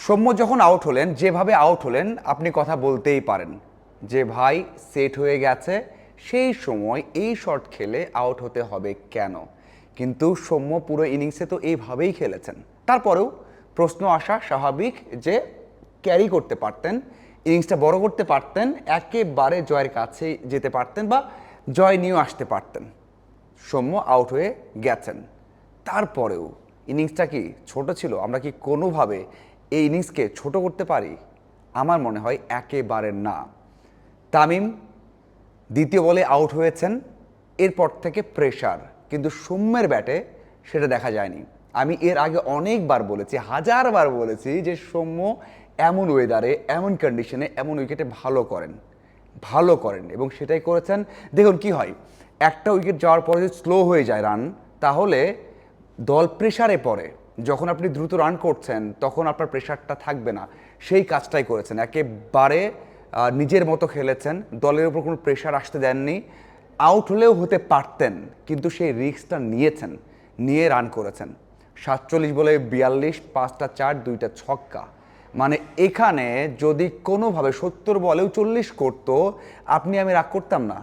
সৌম্য যখন আউট হলেন, যেভাবে আউট হলেন আপনি কথা বলতেই পারেন যে ভাই সেট হয়ে গেছে, সেই সময় এই শট খেলে আউট হতে হবে কেন? কিন্তু সৌম্য পুরো ইনিংসে তো এইভাবেই খেলেছেন। তারপরেও প্রশ্ন আসা স্বাভাবিক যে ক্যারি করতে পারতেন, ইনিংসটা বড় করতে পারতেন, একেবারে জয়ের কাছে যেতে পারতেন বা জয় নিয়েও আসতে পারতেন। সৌম্য আউট হয়ে গেছেন, তারপরেও ইনিংসটা কি ছোট ছিল? আমরা কি কোনোভাবে এই ইনিংসকে ছোট করতে পারি? আমার মনে হয় একেবারে না। তামিম দ্বিতীয় বলে আউট হয়েছেন, এরপর থেকে প্রেশার, কিন্তু সৌম্যের ব্যাটে সেটা দেখা যায়নি। আমি এর আগে অনেকবার বলেছি, হাজারবার বলেছি যে সৌম্য এমন ওয়েদারে, এমন কন্ডিশনে, এমন উইকেটে ভালো করেন এবং সেটাই করেছেন। দেখুন কি হয়, একটা উইকেট যাওয়ার পরে যদি স্লো হয়ে যায় রান, তাহলে দল প্রেশারে পড়ে। যখন আপনি দ্রুত রান করছেন তখন আপনার প্রেশারটা থাকবে না। সেই কাজটাই করেছেন, একেবারে নিজের মতো খেলেছেন, দলের উপর কোনো প্রেশার আসতে দেননি। আউট হলেও হতে পারতেন, কিন্তু সেই রিস্কটা নিয়েছেন, নিয়ে রান করেছেন। 47 বলে 42, 5টা 4, 2টা ছক্কা। মানে এখানে যদি কোনোভাবে 70 বলেও 40 করতো, আমি রাগ করতাম না,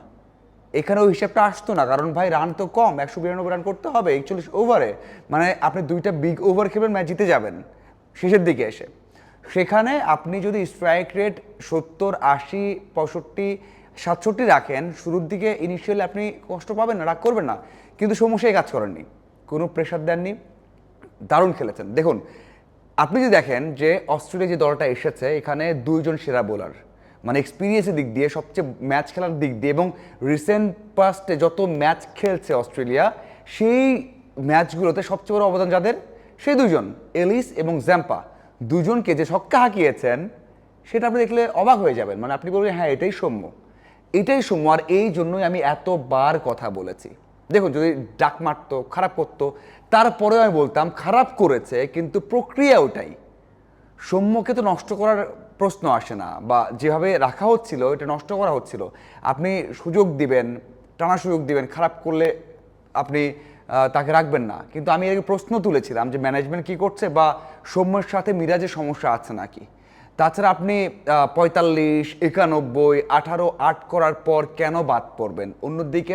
এখানে ওই হিসাবটা আসতো না। কারণ ভাই রান তো কম, 192 রান করতে হবে 41 ওভারে। মানে আপনি দুইটা বিগ ওভার খেলবেন, ম্যাচ জিতে যাবেন শেষের দিকে এসে। সেখানে আপনি যদি স্ট্রাইক রেট 70, 80, 65, 67 রাখেন, শুরুর দিকে ইনিশিয়ালি আপনি কষ্ট পাবেন না, রাগ করবেন না। কিন্তু সমস্যায় কাজ করেননি, কোনো প্রেশার দেননি, দারুণ খেলেছেন। দেখুন, আপনি যদি দেখেন যে অস্ট্রেলিয়া যে দলটা এসেছে, এখানে দুইজন সেরা বোলার, মানে এক্সপিরিয়েন্সের দিক দিয়ে, সবচেয়ে ম্যাচ খেলার দিক দিয়ে এবং রিসেন্ট পাস্টে যত ম্যাচ খেলছে অস্ট্রেলিয়া, সেই ম্যাচগুলোতে সবচেয়ে বড় অবদান যাদের, সেই দুজন এলিস এবং জ্যাম্পা, দুজনকে যে ছক্কা হাঁকিয়েছেন, সেটা আপনি দেখলে অবাক হয়ে যাবেন। মানে আপনি বলবেন হ্যাঁ এটাই সৌম্য, এটাই সৌম্য। আর এই জন্যই আমি এতবার কথা বলেছি। দেখুন, যদি ডাক মারতো, খারাপ করতো, তারপরেও আমি বলতাম খারাপ করেছে, কিন্তু প্রক্রিয়া ওটাই। সৌম্যকে তো নষ্ট করার প্রশ্ন আসে না, বা যেভাবে রাখা হচ্ছিল এটা নষ্ট করা হচ্ছিল। আপনি সুযোগ দিবেন, টানা সুযোগ দিবেন, খারাপ করলে আপনি তাকে রাখবেন না। কিন্তু আমি এর প্রশ্ন তুলেছিলাম যে ম্যানেজমেন্ট কি করছে, বা সৌম্যের সাথে মিরাজের সমস্যা আছে নাকি। তাছাড়া আপনি 45, 91, 18 8 করার পর কেন বাদ পড়বেন? অন্যদিকে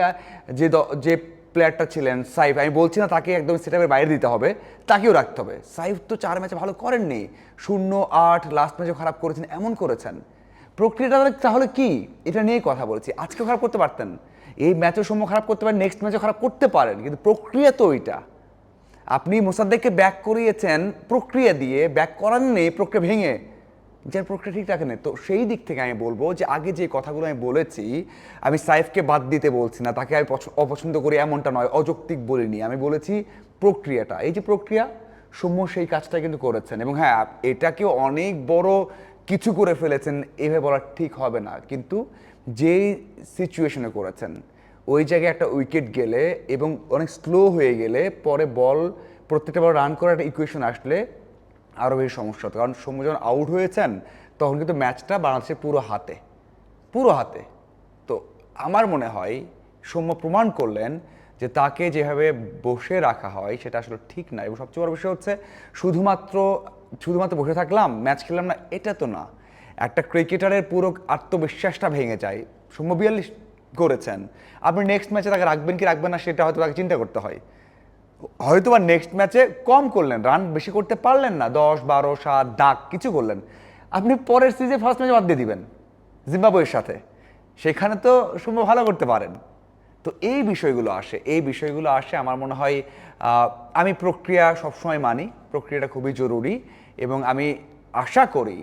যে প্লেয়ারটা ছিলেন সাইফ, আমি বলছি না তাকে একদম সেটআপের বাইরে দিতে হবে, তাকেও রাখতে হবে। সাইফ তো 4 ম্যাচে ভালো করেননি, 0-8, লাস্ট ম্যাচে খারাপ করেছেন, এমন করেছেন। প্রক্রিয়াটা তাহলে কি, এটা নিয়েই কথা বলেছি। আজকেও খারাপ করতে পারতেন, এই ম্যাচের সময় খারাপ করতে পারেন, নেক্সট ম্যাচও খারাপ করতে পারেন, কিন্তু প্রক্রিয়া তো ওইটা। আপনি মোসাদ্দেককে ব্যাক করিয়েছেন প্রক্রিয়া দিয়ে, ব্যাক করান নেই প্রক্রিয়া ভেঙে, যার প্রক্রিয়া ঠিক রাখেন। তো সেই দিক থেকে আমি বলবো যে আগে যে কথাগুলো আমি বলেছি, আমি সাইফকে বাদ দিতে বলছি না, তাকে আমি অপছন্দ করি এমনটা নয়, অযৌক্তিক বলিনি। আমি বলেছি প্রক্রিয়াটা, এই যে প্রক্রিয়া, সৌম্য সেই কাজটা কিন্তু করেছেন। এবং হ্যাঁ, এটাকেও অনেক বড় কিছু করে ফেলেছেন এভাবে বলা ঠিক হবে না, কিন্তু যেই সিচুয়েশনে করেছেন, ওই জায়গায় একটা উইকেট গেলে এবং অনেক স্লো হয়ে গেলে পরে বল, প্রত্যেকটা বল রান করার একটা ইকুয়েশন আসলে আরও বেশি সমস্যা হতো। কারণ সৌম্য যখন আউট হয়েছেন, তখন কিন্তু ম্যাচটা বাংলাদেশের পুরো হাতে। তো আমার মনে হয় সৌম্য প্রমাণ করলেন যে তাকে যেভাবে বসে রাখা হয় সেটা আসলে ঠিক না। এবং সবচেয়ে বড় বিষয় হচ্ছে, শুধুমাত্র বসে থাকলাম, ম্যাচ খেললাম না, এটা তো না। একটা ক্রিকেটারের পুরো আত্মবিশ্বাসটা ভেঙে যায়। সৌম্য 42 করেছেন, আপনি নেক্সট ম্যাচে তাকে রাখবেন কি রাখবেন না, সেটা হয়তো তাকে চিন্তা করতে হয়। হয়তো বা নেক্সট ম্যাচে কম করলেন, রান বেশি করতে পারলেন না, 10, 12, 7 ডাক কিছু করলেন, আপনি পরের সিরিজে ফার্স্ট ম্যাচে বাদ দিয়ে দিবেন জিম্বাবুয়ের সাথে, সেখানে তো সৌম্য ভালো করতে পারেন। তো এই বিষয়গুলো আসে আমার মনে হয়। আমি প্রক্রিয়া সবসময় মানি, প্রক্রিয়াটা খুবই জরুরি। এবং আমি আশা করি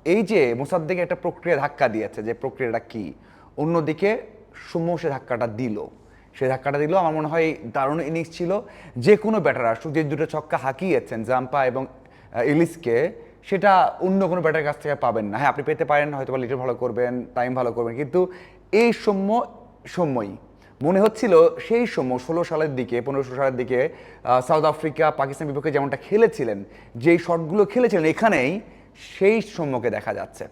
এই যে মোসাদ্দেক একটা প্রক্রিয়া ধাক্কা দিয়েছে, যে প্রক্রিয়াটা কি, অন্যদিকে সৌম্য সে ধাক্কাটা দিল আমার মনে হয় দারুণ ইনিংস ছিল। যে কোনো ব্যাটার আসুক, যে দুটো ছক্কা হাঁকিয়েছেন জাম্পা এবং ইলিশকে, সেটা অন্য কোনো ব্যাটারের কাছ থেকে পাবেন না। হ্যাঁ, আপনি পেতে পারেন, হয়তো বা লিটন ভালো করবেন, টাইম ভালো করবেন, কিন্তু এই সময়ই মনে হচ্ছিল সেই সময় 16 সালের দিকে, 15-16 সালের দিকে সাউথ আফ্রিকা পাকিস্তান বিপক্ষে যেমনটা খেলেছিলেন, যেই শটগুলো খেলেছিলেন, এখানেই সেই সৌম্যকে দেখা যাচ্ছে।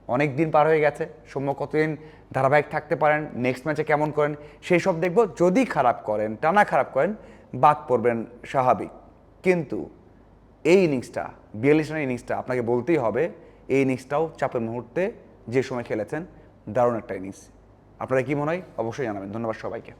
অনেক দিন পার হয়ে গেছে, সৌম্য কতদিন ধারাবাহিক থাকতে পারেন, নেক্সট ম্যাচে কেমন করেন সেই সব দেখব। যদি খারাপ করেন, টানা খারাপ করেন, বাদ পড়বেন স্বাভাবিক। কিন্তু এই ইনিংসটা 42 রানের ইনিংসটা আপনাকে বলতেই হবে, এই ইনিংসটাও চাপের মুহূর্তে যে সময় খেলেছেন দারুণ একটা ইনিংস। আপনারা কি মনে হয় অবশ্যই জানাবেন। ধন্যবাদ সবাইকে।